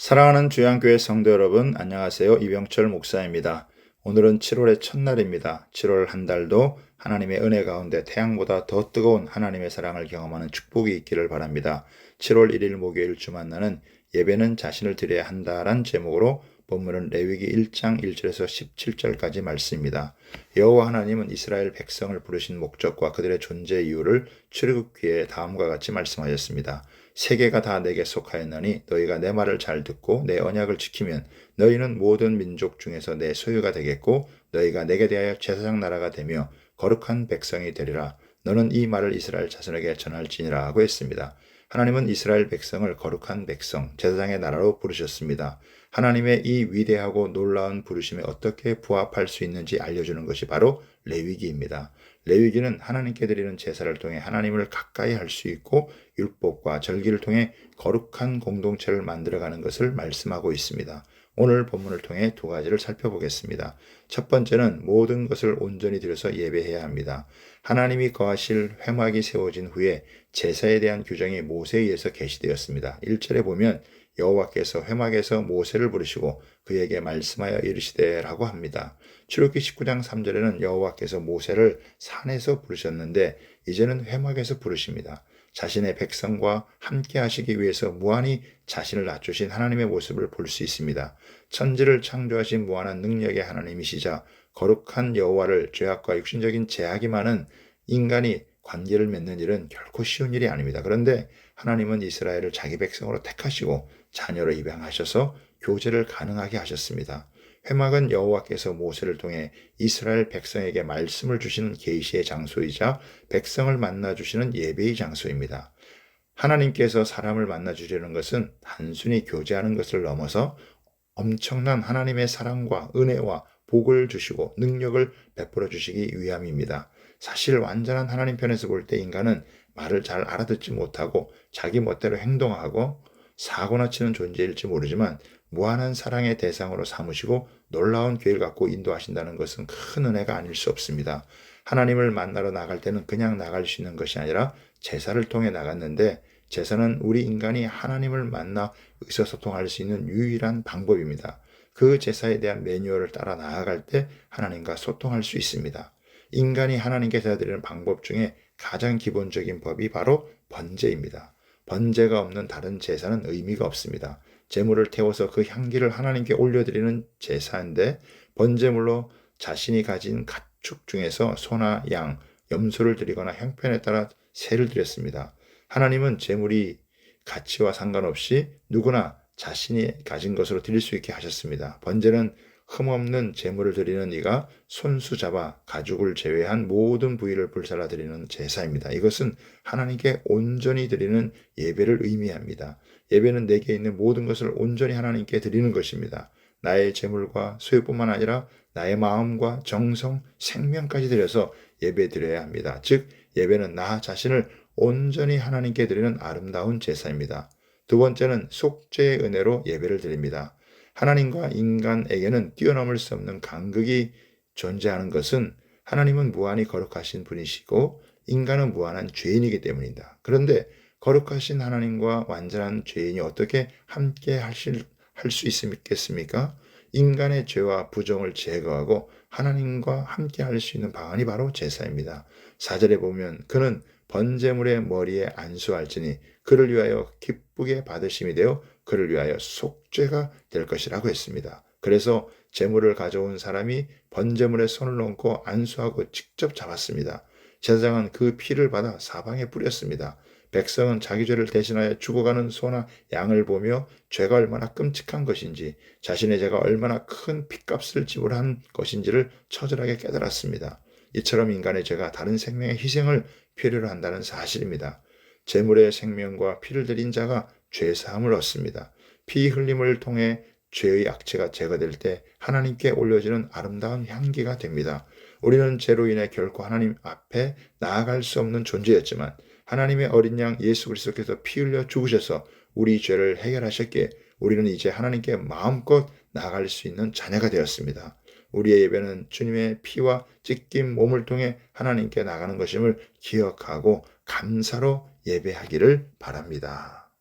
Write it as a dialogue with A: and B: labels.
A: 사랑하는 주양교회 성도 여러분, 안녕하세요. 이병철 목사입니다. 오늘은 7월의 첫날입니다. 7월 한 달도 하나님의 은혜 가운데 태양보다 더 뜨거운 하나님의 사랑을 경험하는 축복이 있기를 바랍니다. 7월 1일 목요일 주 만나는 예배는 자신을 드려야 한다란 제목으로 본문은 레위기 1장 1절에서 17절까지 말씀입니다. 여호와 하나님은 이스라엘 백성을 부르신 목적과 그들의 존재 이유를 출애굽기에 다음과 같이 말씀하셨습니다. 세계가 다 내게 속하였나니 너희가 내 말을 잘 듣고 내 언약을 지키면 너희는 모든 민족 중에서 내 소유가 되겠고 너희가 내게 대하여 제사장 나라가 되며 거룩한 백성이 되리라. 너는 이 말을 이스라엘 자손에게 전할지니라 하고 했습니다. 하나님은 이스라엘 백성을 거룩한 백성, 제사장의 나라로 부르셨습니다. 하나님의 이 위대하고 놀라운 부르심에 어떻게 부합할 수 있는지 알려주는 것이 바로 레위기입니다. 레위기는 하나님께 드리는 제사를 통해 하나님을 가까이 할 수 있고 율법과 절기를 통해 거룩한 공동체를 만들어가는 것을 말씀하고 있습니다. 오늘 본문을 통해 두 가지를 살펴보겠습니다. 첫 번째는 모든 것을 온전히 드려서 예배해야 합니다. 하나님이 거하실 회막이 세워진 후에 제사에 대한 규정이 모세에 의해서 계시되었습니다. 1절에 보면 여호와께서 회막에서 모세를 부르시고 그에게 말씀하여 이르시되라고 합니다. 출애굽기 19장 3절에는 여호와께서 모세를 산에서 부르셨는데 이제는 회막에서 부르십니다. 자신의 백성과 함께 하시기 위해서 무한히 자신을 낮추신 하나님의 모습을 볼 수 있습니다. 천지를 창조하신 무한한 능력의 하나님이시자 거룩한 여호와를 죄악과 육신적인 제약이 많은 인간이 관계를 맺는 일은 결코 쉬운 일이 아닙니다. 그런데 하나님은 이스라엘을 자기 백성으로 택하시고 자녀로 입양하셔서 교제를 가능하게 하셨습니다. 회막은 여호와께서 모세를 통해 이스라엘 백성에게 말씀을 주시는 계시의 장소이자 백성을 만나주시는 예배의 장소입니다. 하나님께서 사람을 만나주려는 것은 단순히 교제하는 것을 넘어서 엄청난 하나님의 사랑과 은혜와 복을 주시고 능력을 베풀어 주시기 위함입니다. 사실 완전한 하나님 편에서 볼 때 인간은 말을 잘 알아듣지 못하고 자기 멋대로 행동하고 사고나 치는 존재일지 모르지만 무한한 사랑의 대상으로 삼으시고 놀라운 계획을 갖고 인도하신다는 것은 큰 은혜가 아닐 수 없습니다. 하나님을 만나러 나갈 때는 그냥 나갈 수 있는 것이 아니라 제사를 통해 나갔는데 제사는 우리 인간이 하나님을 만나 의사소통할 수 있는 유일한 방법입니다. 그 제사에 대한 매뉴얼을 따라 나아갈 때 하나님과 소통할 수 있습니다. 인간이 하나님께 드리는 방법 중에 가장 기본적인 법이 바로 번제입니다. 번제가 없는 다른 제사는 의미가 없습니다. 제물을 태워서 그 향기를 하나님께 올려드리는 제사인데 번제물로 자신이 가진 가축 중에서 소나 양, 염소를 드리거나 형편에 따라 새를 드렸습니다. 하나님은 제물이 가치와 상관없이 누구나 자신이 가진 것으로 드릴 수 있게 하셨습니다. 번제는 흠없는 제물을 드리는 이가 손수 잡아 가죽을 제외한 모든 부위를 불살라 드리는 제사입니다. 이것은 하나님께 온전히 드리는 예배를 의미합니다. 예배는 내게 있는 모든 것을 온전히 하나님께 드리는 것입니다. 나의 제물과 소유뿐만 아니라 나의 마음과 정성, 생명까지 드려서 예배 드려야 합니다. 즉 예배는 나 자신을 온전히 하나님께 드리는 아름다운 제사입니다. 두 번째는 속죄의 은혜로 예배를 드립니다. 하나님과 인간에게는 뛰어넘을 수 없는 간극이 존재하는 것은 하나님은 무한히 거룩하신 분이시고 인간은 무한한 죄인이기 때문입니다. 그런데 거룩하신 하나님과 완전한 죄인이 어떻게 함께 할 수 있겠습니까? 인간의 죄와 부정을 제거하고 하나님과 함께 할 수 있는 방안이 바로 제사입니다. 4절에 보면 그는 번제물의 머리에 안수할지니 그를 위하여 기쁘게 받으심이 되어 그를 위하여 속죄가 될 것이라고 했습니다. 그래서 제물을 가져온 사람이 번제물에 손을 얹고 안수하고 직접 잡았습니다. 제사장은 그 피를 받아 사방에 뿌렸습니다. 백성은 자기 죄를 대신하여 죽어가는 소나 양을 보며 죄가 얼마나 끔찍한 것인지 자신의 죄가 얼마나 큰 핏값을 지불한 것인지를 처절하게 깨달았습니다. 이처럼 인간의 죄가 다른 생명의 희생을 필요로 한다는 사실입니다. 제물의 생명과 피를 드린 자가 죄사함을 얻습니다. 피 흘림을 통해 죄의 악체가 제거될 때 하나님께 올려지는 아름다운 향기가 됩니다. 우리는 죄로 인해 결코 하나님 앞에 나아갈 수 없는 존재였지만 하나님의 어린 양 예수 그리스도께서 피 흘려 죽으셔서 우리 죄를 해결하셨기에 우리는 이제 하나님께 마음껏 나아갈 수 있는 자녀가 되었습니다. 우리의 예배는 주님의 피와 찢긴 몸을 통해 하나님께 나가는 것임을 기억하고 감사로 예배하기를 바랍니다.